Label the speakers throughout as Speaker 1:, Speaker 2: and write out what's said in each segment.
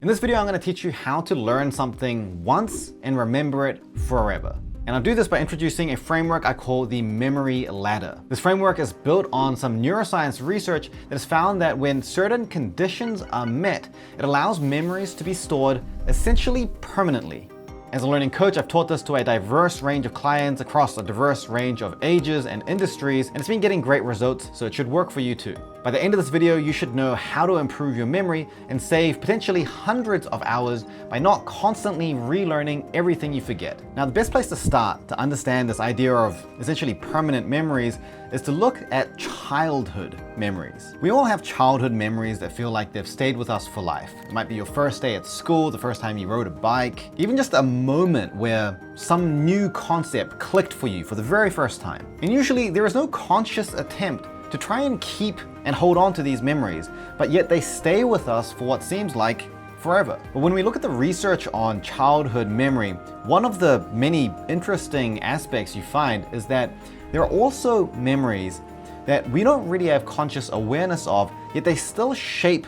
Speaker 1: In this video, I'm going to teach you how to learn something once and remember it forever. And I'll do this by introducing a framework I call the memory ladder. This framework is built on some neuroscience research that has found that when certain conditions are met, it allows memories to be stored essentially permanently. As a learning coach, I've taught this to a diverse range of clients across a diverse range of ages and industries, and it's been getting great results, so it should work for you too. By the end of this video, you should know how to improve your memory and save potentially hundreds of hours by not constantly relearning everything you forget. Now, the best place to start to understand this idea of essentially permanent memories is to look at childhood memories. We all have childhood memories that feel like they've stayed with us for life. It might be your first day at school, the first time you rode a bike, even just a moment where some new concept clicked for you for the very first time. And usually there is no conscious attempt to try and keep and hold on to these memories, but yet they stay with us for what seems like forever. But when we look at the research on childhood memory, one of the many interesting aspects you find is that there are also memories that we don't really have conscious awareness of, yet they still shape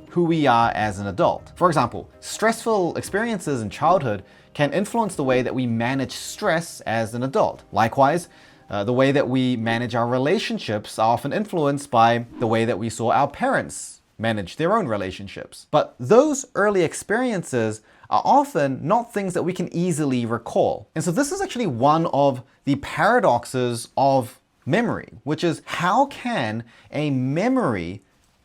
Speaker 1: who we are as an adult. For example, stressful experiences in childhood can influence the way that we manage stress as an adult. Likewise, the way that we manage our relationships are often influenced by the way that we saw our parents manage their own relationships. But those early experiences are often not things that we can easily recall. And so this is actually one of the paradoxes of memory, which is how can a memory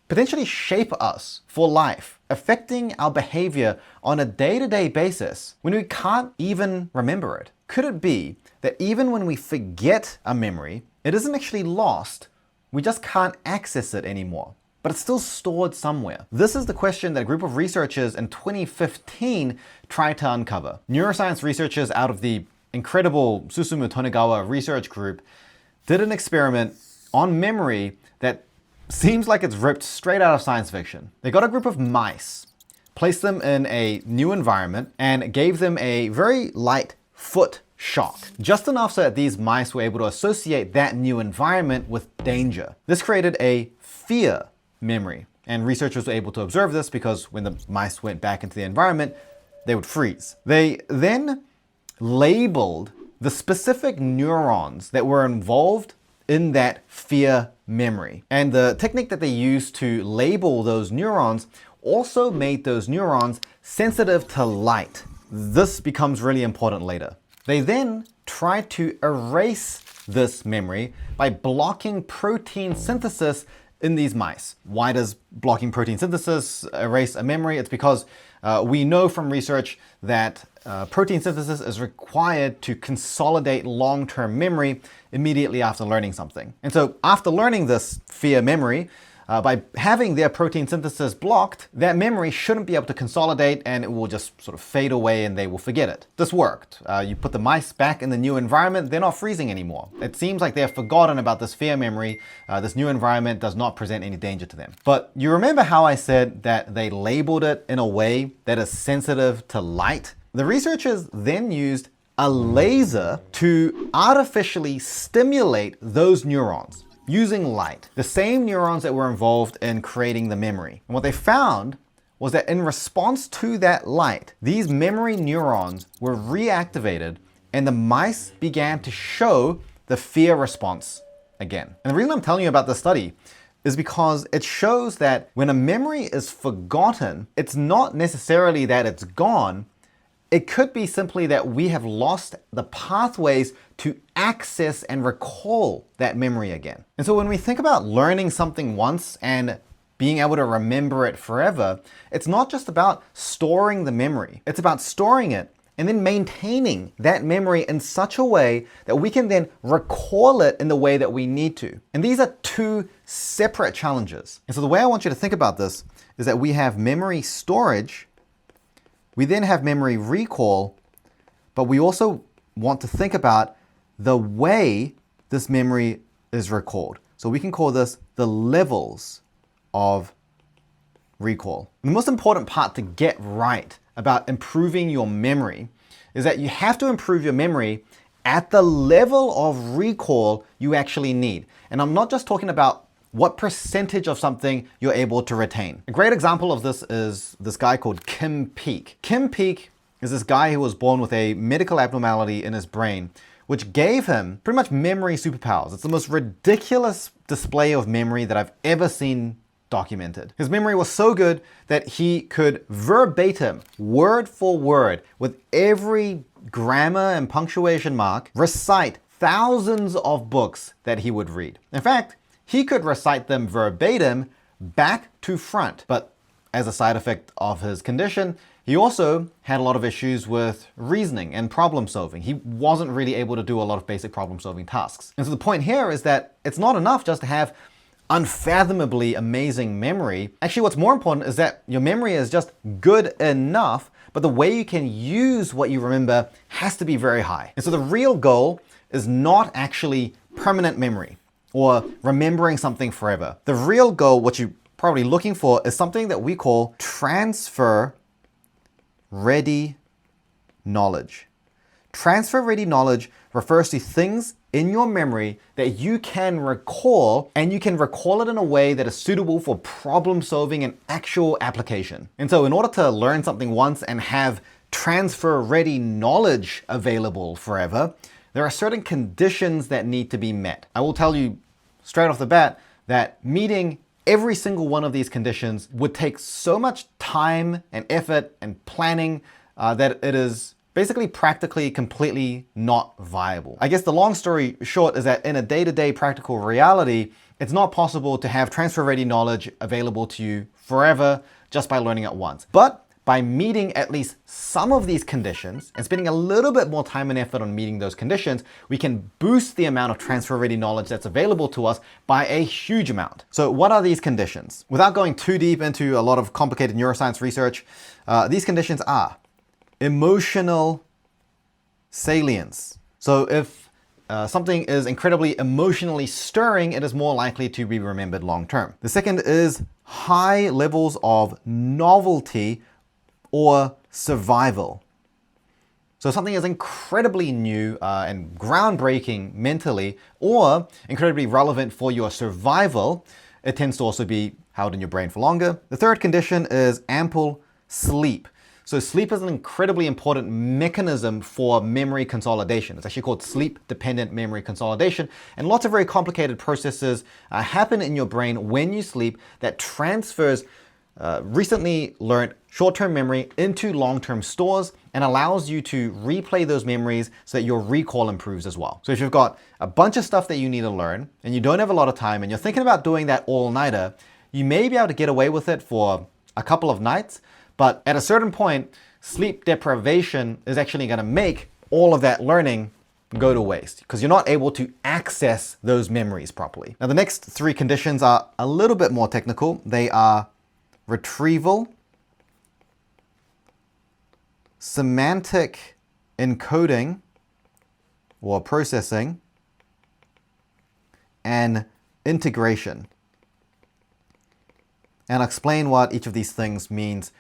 Speaker 1: potentially shape us for life, affecting our behavior on a day-to-day basis when we can't even remember it? Could it be that even when we forget a memory, it isn't actually lost, we just can't access it anymore, but it's still stored somewhere? This is the question that a group of researchers in 2015 tried to uncover. Neuroscience researchers out of the incredible Susumu Tonegawa research group did an experiment on memory that seems like it's ripped straight out of science fiction. They got a group of mice, placed them in a new environment, and gave them a very light foot shock, just enough so that these mice were able to associate that new environment with danger. This created a fear memory, and researchers were able to observe this because when the mice went back into the environment, they would freeze. They then labeled the specific neurons that were involved in that fear memory. And the technique that they used to label those neurons also made those neurons sensitive to light. This becomes really important later. They then tried to erase this memory by blocking protein synthesis in these mice. Why does blocking protein synthesis erase a memory? It's because we know from research that protein synthesis is required to consolidate long-term memory immediately after learning something. And so after learning this fear memory, by having their protein synthesis blocked, that memory shouldn't be able to consolidate and it will just sort of fade away and they will forget it. This worked. You put the mice back in the new environment, they're not freezing anymore. It seems like they've forgotten about this fear memory. This new environment does not present any danger to them. But you remember how I said that they labeled it in a way that is sensitive to light? The researchers then used a laser to artificially stimulate those neurons using light, the same neurons that were involved in creating the memory. And what they found was that in response to that light, these memory neurons were reactivated and the mice began to show the fear response again. And the reason I'm telling you about this study is because it shows that when a memory is forgotten, it's not necessarily that it's gone. It could be simply that we have lost the pathways to access and recall that memory again. And so when we think about learning something once and being able to remember it forever, it's not just about storing the memory. It's about storing it and then maintaining that memory in such a way that we can then recall it in the way that we need to. And these are two separate challenges. And so the way I want you to think about this is that we have memory storage. We then have memory recall, but we also want to think about the way this memory is recalled. So we can call this the levels of recall. And the most important part to get right about improving your memory is that you have to improve your memory at the level of recall you actually need. And I'm not just talking about what percentage of something you're able to retain. A great example of this is this guy called Kim Peek. Kim Peek is this guy who was born with a medical abnormality in his brain, which gave him pretty much memory superpowers. It's the most ridiculous display of memory that I've ever seen documented. His memory was so good that he could verbatim, word for word, with every grammar and punctuation mark, recite thousands of books that he would read. In fact, he could recite them verbatim back to front. But as a side effect of his condition, he also had a lot of issues with reasoning and problem solving. He wasn't really able to do a lot of basic problem solving tasks. And so the point here is that it's not enough just to have unfathomably amazing memory. Actually, what's more important is that your memory is just good enough, but the way you can use what you remember has to be very high. And so the real goal is not actually permanent memory or remembering something forever. The real goal, what you're probably looking for, is something that we call transfer ready knowledge. Transfer ready knowledge refers to things in your memory that you can recall, and you can recall it in a way that is suitable for problem solving and actual application. And so in order to learn something once and have transfer ready knowledge available forever, there are certain conditions that need to be met. I will tell you straight off the bat that meeting every single one of these conditions would take so much time and effort and planning that it is basically practically completely not viable. I guess the long story short is that in a day-to-day practical reality, it's not possible to have transfer-ready knowledge available to you forever just by learning it once. But by meeting at least some of these conditions and spending a little bit more time and effort on meeting those conditions, we can boost the amount of transfer-ready knowledge that's available to us by a huge amount. So what are these conditions? Without going too deep into a lot of complicated neuroscience research, these conditions are emotional salience. So if something is incredibly emotionally stirring, it is more likely to be remembered long term. The second is high levels of novelty or survival. So something is incredibly new and groundbreaking mentally, or incredibly relevant for your survival, it tends to also be held in your brain for longer. The third condition is ample sleep. So sleep is an incredibly important mechanism for memory consolidation. It's actually called sleep-dependent memory consolidation. And lots of very complicated processes happen in your brain when you sleep that transfers recently learned short-term memory into long-term stores and allows you to replay those memories so that your recall improves as well. So if you've got a bunch of stuff that you need to learn and you don't have a lot of time and you're thinking about doing that all-nighter, you may be able to get away with it for a couple of nights. But at a certain point, sleep deprivation is actually going to make all of that learning go to waste because you're not able to access those memories properly. Now, the next three conditions are a little bit more technical. They are retrieval, semantic encoding or processing, and integration. And I'll explain what each of these things means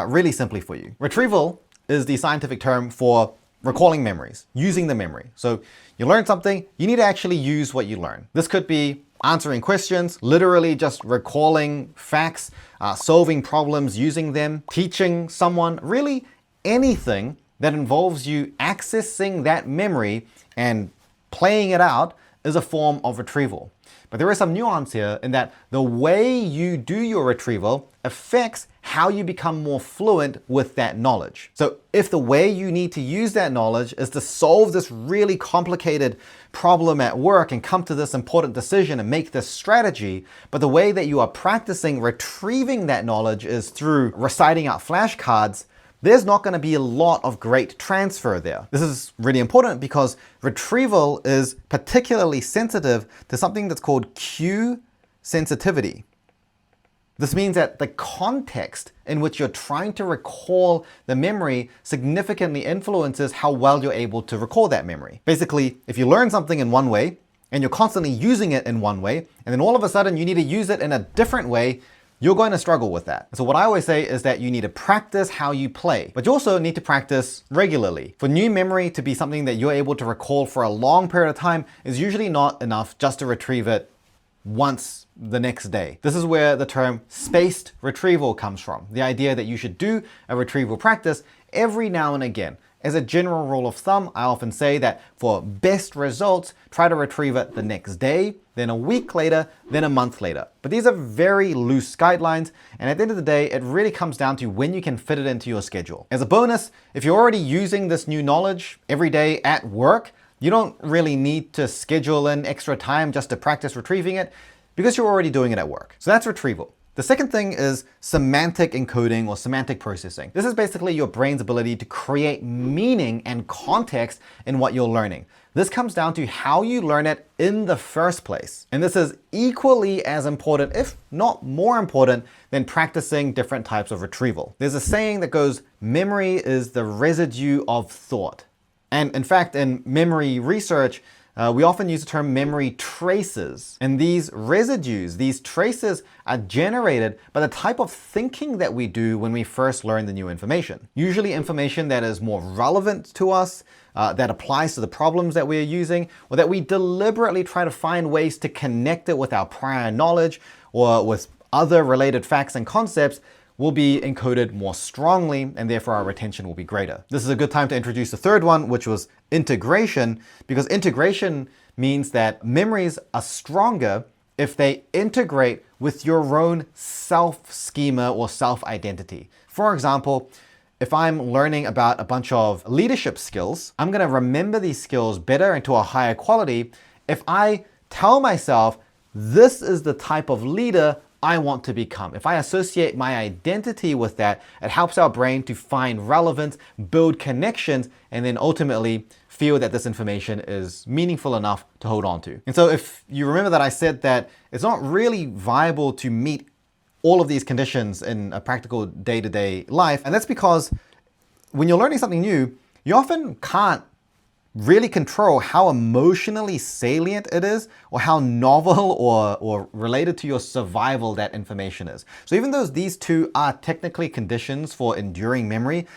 Speaker 1: really simply for you. Retrieval is the scientific term for recalling memories, using the memory. So you learn something, you need to actually use what you learn. This could be answering questions, literally just recalling facts, solving problems using them, teaching someone, really anything that involves you accessing that memory and playing it out is a form of retrieval. But there is some nuance here in that the way you do your retrieval affects how you become more fluent with that knowledge. So if the way you need to use that knowledge is to solve this really complicated problem at work and come to this important decision and make this strategy, but the way that you are practicing retrieving that knowledge is through reciting out flashcards, there's not going to be a lot of great transfer there. This is really important because retrieval is particularly sensitive to something that's called cue sensitivity. This means that the context in which you're trying to recall the memory significantly influences how well you're able to recall that memory. Basically, if you learn something in one way and you're constantly using it in one way, and then all of a sudden you need to use it in a different way, you're going to struggle with that. So what I always say is that you need to practice how you play, but you also need to practice regularly. For new memory to be something that you're able to recall for a long period of time is usually not enough just to retrieve it once the next day. This is where the term spaced retrieval comes from. The idea that you should do a retrieval practice every now and again. As a general rule of thumb, I often say that for best results, try to retrieve it the next day, then a week later, then a month later. But these are very loose guidelines, and at the end of the day, it really comes down to when you can fit it into your schedule. As a bonus, if you're already using this new knowledge every day at work, you don't really need to schedule in extra time just to practice retrieving it because you're already doing it at work. So that's retrieval. The second thing is semantic encoding or semantic processing. This is basically your brain's ability to create meaning and context in what you're learning. This comes down to how you learn it in the first place. And this is equally as important, if not more important, than practicing different types of retrieval. There's a saying that goes, memory is the residue of thought. And in fact, in memory research, we often use the term memory traces. And these residues, these traces are generated by the type of thinking that we do when we first learn the new information. Usually information that is more relevant to us, that applies to the problems that we're using, or that we deliberately try to find ways to connect it with our prior knowledge or with other related facts and concepts, will be encoded more strongly, and therefore our retention will be greater. This is a good time to introduce the third one, which was integration, because integration means that memories are stronger if they integrate with your own self-schema or self-identity. For example, if I'm learning about a bunch of leadership skills, I'm gonna remember these skills better and to a higher quality if I tell myself, this is the type of leader I want to become. If I associate my identity with that, it helps our brain to find relevance, build connections, and then ultimately feel that this information is meaningful enough to hold on to. And so if you remember that I said that it's not really viable to meet all of these conditions in a practical day-to-day life, and that's because when you're learning something new, you often can't really control how emotionally salient it is or how novel or related to your survival that information is. So even though these two are technically conditions for enduring memory,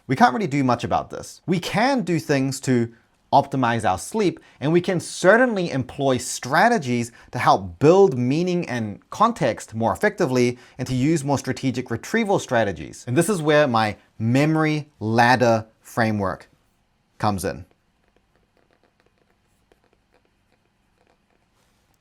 Speaker 1: we can't really do much about this. We can do things to optimize our sleep, and we can certainly employ strategies to help build meaning and context more effectively and to use more strategic retrieval strategies. And this is where my memory ladder framework comes in.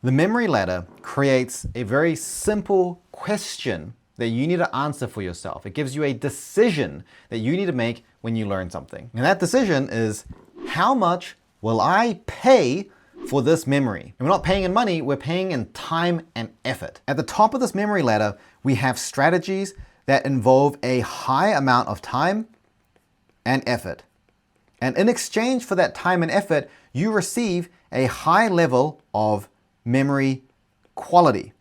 Speaker 1: The memory ladder creates a very simple question that you need to answer for yourself. It gives you a decision that you need to make when you learn something. And that decision is, how much will I pay for this memory? And we're not paying in money, we're paying in time and effort. At the top of this memory ladder, we have strategies that involve a high amount of time and effort. And in exchange for that time and effort, you receive a high level of memory quality.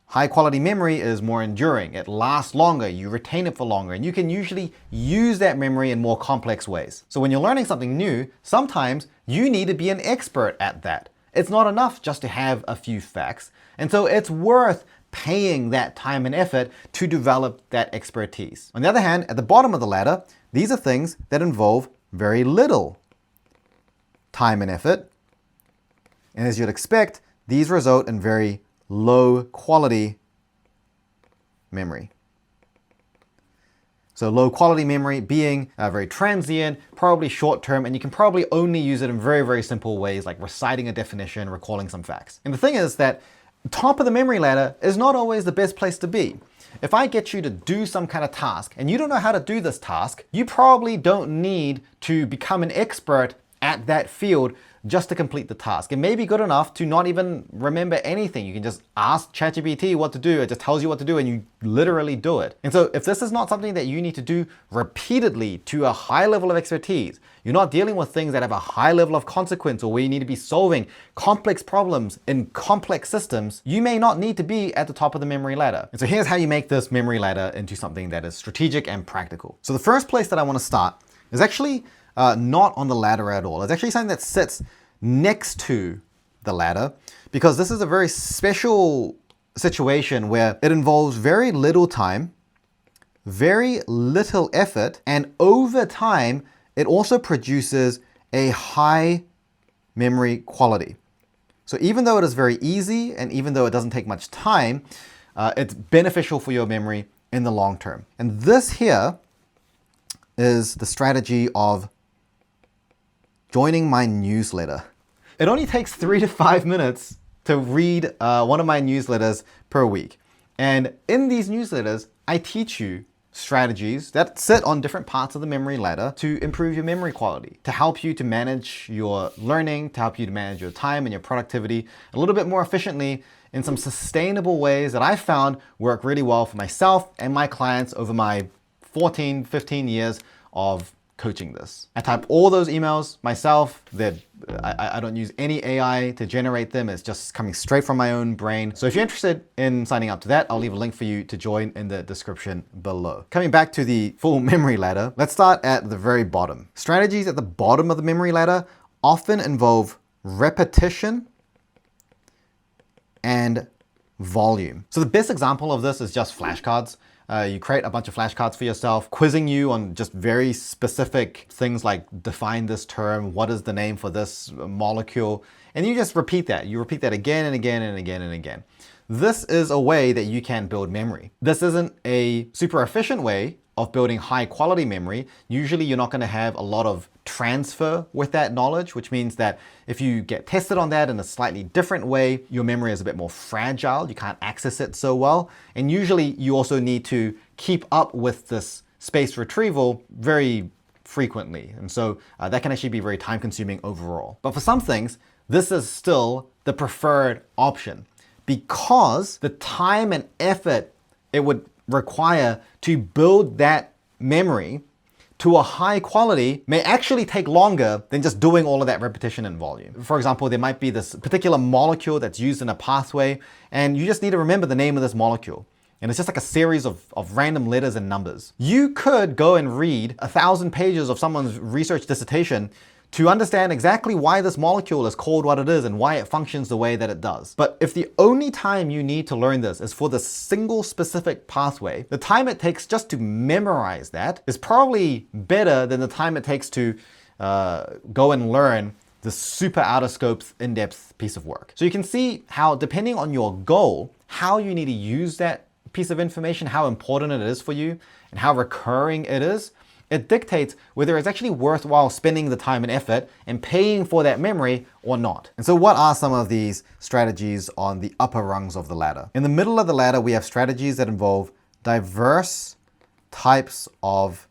Speaker 1: High quality memory is more enduring. It lasts longer, you retain it for longer, and you can usually use that memory in more complex ways. So when you're learning something new, sometimes you need to be an expert at that. It's not enough just to have a few facts. And so it's worth paying that time and effort to develop that expertise. On the other hand, at the bottom of the ladder, these are things that involve very little time and effort. And as you'd expect, these result in very low quality memory. So low quality memory being very transient, probably short term, and you can probably only use it in very, very simple ways like reciting a definition, recalling some facts. And the thing is that top of the memory ladder is not always the best place to be. If I get you to do some kind of task and you don't know how to do this task, you probably don't need to become an expert at that field just to complete the task. It may be good enough to not even remember anything. You can just ask ChatGPT what to do. It just tells you what to do and you literally do it. And so if this is not something that you need to do repeatedly to a high level of expertise, you're not dealing with things that have a high level of consequence or where you need to be solving complex problems in complex systems, you may not need to be at the top of the memory ladder. And so here's how you make this memory ladder into something that is strategic and practical. So the first place that I want to start is actually not on the ladder at all. It's actually something that sits next to the ladder because this is a very special situation where it involves very little time, very little effort, and over time, it also produces a high memory quality. So even though it is very easy and even though it doesn't take much time, it's beneficial for your memory in the long term. And this here is the strategy of joining my newsletter. It only takes 3 to 5 minutes to read one of my newsletters per week. And in these newsletters, I teach you strategies that sit on different parts of the memory ladder to improve your memory quality, to help you to manage your learning, to help you to manage your time and your productivity a little bit more efficiently in some sustainable ways that I found work really well for myself and my clients over my 14, 15 years of coaching this. I type all those emails myself. I don't use any AI to generate them. It's just coming straight from my own brain. So if you're interested in signing up to that, I'll leave a link for you to join in the description below. Coming back to the full memory ladder, let's start at the very bottom. Strategies at the bottom of the memory ladder often involve repetition and volume. So the best example of this is just flashcards. You create a bunch of flashcards for yourself, quizzing you on just very specific things like define this term, what is the name for this molecule, and you just repeat that. You repeat that again and again and again and again. This is a way that you can build memory. This isn't a super efficient way of building high quality memory. Usually you're not going to have a lot of transfer with that knowledge, which means that if you get tested on that in a slightly different way, your memory is a bit more fragile. You can't access it so well. And usually you also need to keep up with this spaced retrieval very frequently. And so that can actually be very time consuming overall. But for some things, this is still the preferred option because the time and effort it would require to build that memory to a high quality may actually take longer than just doing all of that repetition and volume. For example, there might be this particular molecule that's used in a pathway, and you just need to remember the name of this molecule. And it's just like a series of random letters and numbers. You could go and read 1,000 pages of someone's research dissertation to understand exactly why this molecule is called what it is and why it functions the way that it does. But if the only time you need to learn this is for the single specific pathway, the time it takes just to memorize that is probably better than the time it takes to go and learn the super out of scope, in-depth piece of work. So you can see how, depending on your goal, how you need to use that piece of information, how important it is for you, and how recurring it is, it dictates whether it's actually worthwhile spending the time and effort and paying for that memory or not. And so what are some of these strategies on the upper rungs of the ladder? In the middle of the ladder, we have strategies that involve diverse types of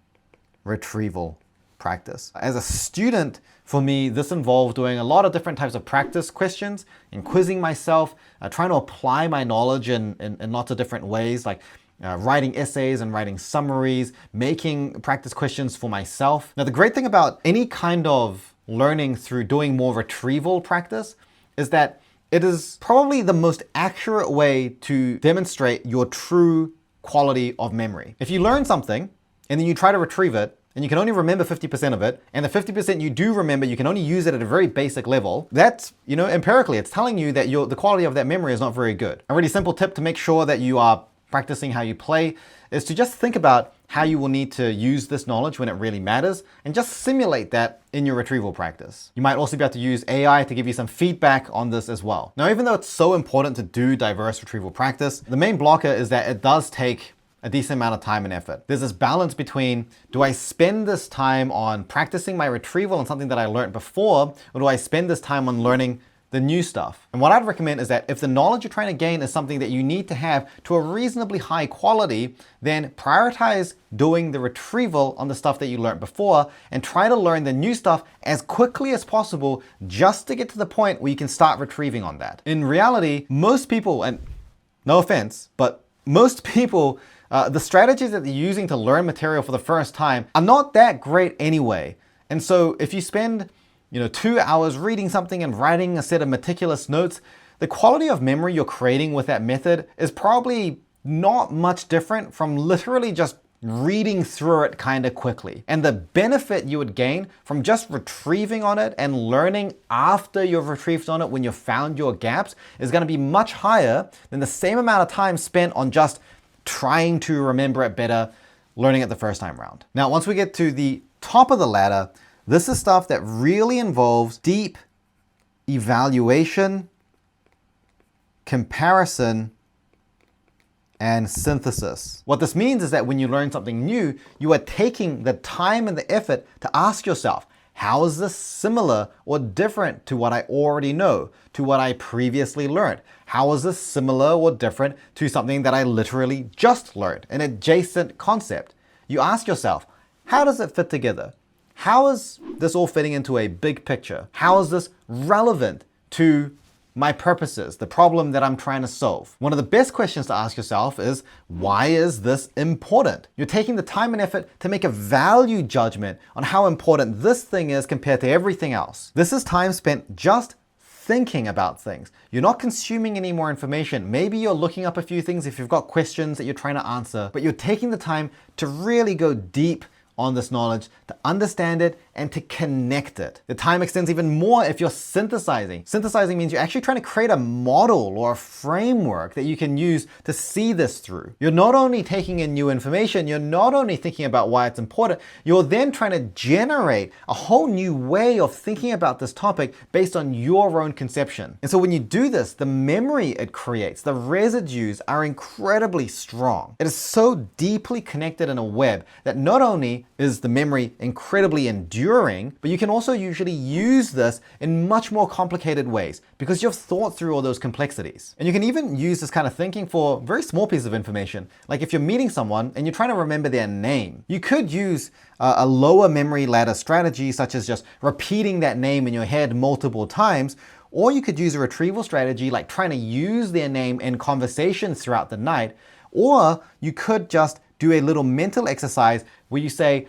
Speaker 1: retrieval practice. As a student, for me, this involved doing a lot of different types of practice questions and quizzing myself, trying to apply my knowledge in lots of different ways, like writing essays and writing summaries, making practice questions for myself. Now, the great thing about any kind of learning through doing more retrieval practice is that it is probably the most accurate way to demonstrate your true quality of memory. If you learn something and then you try to retrieve it and you can only remember 50% of it, and the 50% you do remember, you can only use it at a very basic level, that's, empirically, it's telling you that the quality of that memory is not very good. A really simple tip to make sure that you are practicing how you play is to just think about how you will need to use this knowledge when it really matters and just simulate that in your retrieval practice. You might also be able to use AI to give you some feedback on this as well. Now, even though it's so important to do diverse retrieval practice, the main blocker is that it does take a decent amount of time and effort. There's this balance between, do I spend this time on practicing my retrieval on something that I learned before, or do I spend this time on learning the new stuff? And what I'd recommend is that if the knowledge you're trying to gain is something that you need to have to a reasonably high quality, then prioritize doing the retrieval on the stuff that you learned before and try to learn the new stuff as quickly as possible just to get to the point where you can start retrieving on that. In reality, most people, and no offense, but most people, the strategies that they're using to learn material for the first time are not that great anyway. And so if you spend 2 hours reading something and writing a set of meticulous notes, the quality of memory you're creating with that method is probably not much different from literally just reading through it kind of quickly. And the benefit you would gain from just retrieving on it and learning after you've retrieved on it when you've found your gaps is going to be much higher than the same amount of time spent on just trying to remember it better, learning it the first time around. Now, once we get to the top of the ladder, this is stuff that really involves deep evaluation comparison, and synthesis. What this means is that when you learn something new, you are taking the time and the effort to ask yourself, how is this similar or different to what I already know, to what I previously learned? How is this similar or different to something that I literally just learned, an adjacent concept? You ask yourself, how does it fit together? How is this all fitting into a big picture? How is this relevant to my purposes, the problem that I'm trying to solve? One of the best questions to ask yourself is, why is this important? You're taking the time and effort to make a value judgment on how important this thing is compared to everything else. This is time spent just thinking about things. You're not consuming any more information. Maybe you're looking up a few things if you've got questions that you're trying to answer, but you're taking the time to really go deep on this knowledge, to understand it, and to connect it. The time extends even more if you're synthesizing. Synthesizing means you're actually trying to create a model or a framework that you can use to see this through. You're not only taking in new information, you're not only thinking about why it's important, you're then trying to generate a whole new way of thinking about this topic based on your own conception. And so when you do this, the memory it creates, the residues are incredibly strong. It is so deeply connected in a web that not only is the memory incredibly enduring, but you can also usually use this in much more complicated ways because you've thought through all those complexities. And you can even use this kind of thinking for very small pieces of information. Like if you're meeting someone and you're trying to remember their name, you could use a lower memory ladder strategy, such as just repeating that name in your head multiple times. Or you could use a retrieval strategy, like trying to use their name in conversations throughout the night. Or you could just do a little mental exercise where you say,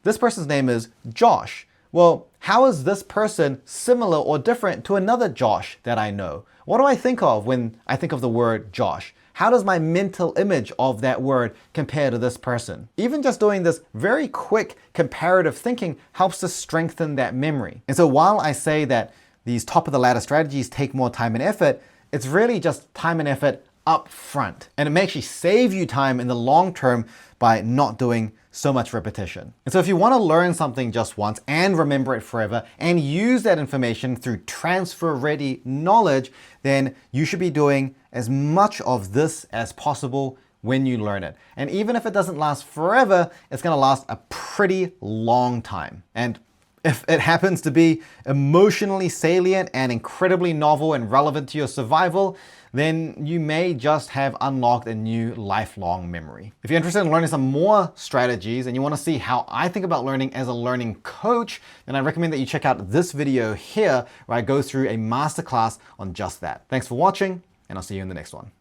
Speaker 1: this person's name is Josh. Well, how is this person similar or different to another Josh that I know? What do I think of when I think of the word Josh? How does my mental image of that word compare to this person? Even just doing this very quick comparative thinking helps to strengthen that memory. And so while I say that these top of the ladder strategies take more time and effort, it's really just time and effort up front. And it may actually save you time in the long term by not doing so much repetition. And so if you want to learn something just once and remember it forever and use that information through transfer-ready knowledge, then you should be doing as much of this as possible when you learn it. And even if it doesn't last forever, it's going to last a pretty long time. And if it happens to be emotionally salient and incredibly novel and relevant to your survival, then you may just have unlocked a new lifelong memory. If you're interested in learning some more strategies and you want to see how I think about learning as a learning coach, then I recommend that you check out this video here where I go through a masterclass on just that. Thanks for watching, and I'll see you in the next one.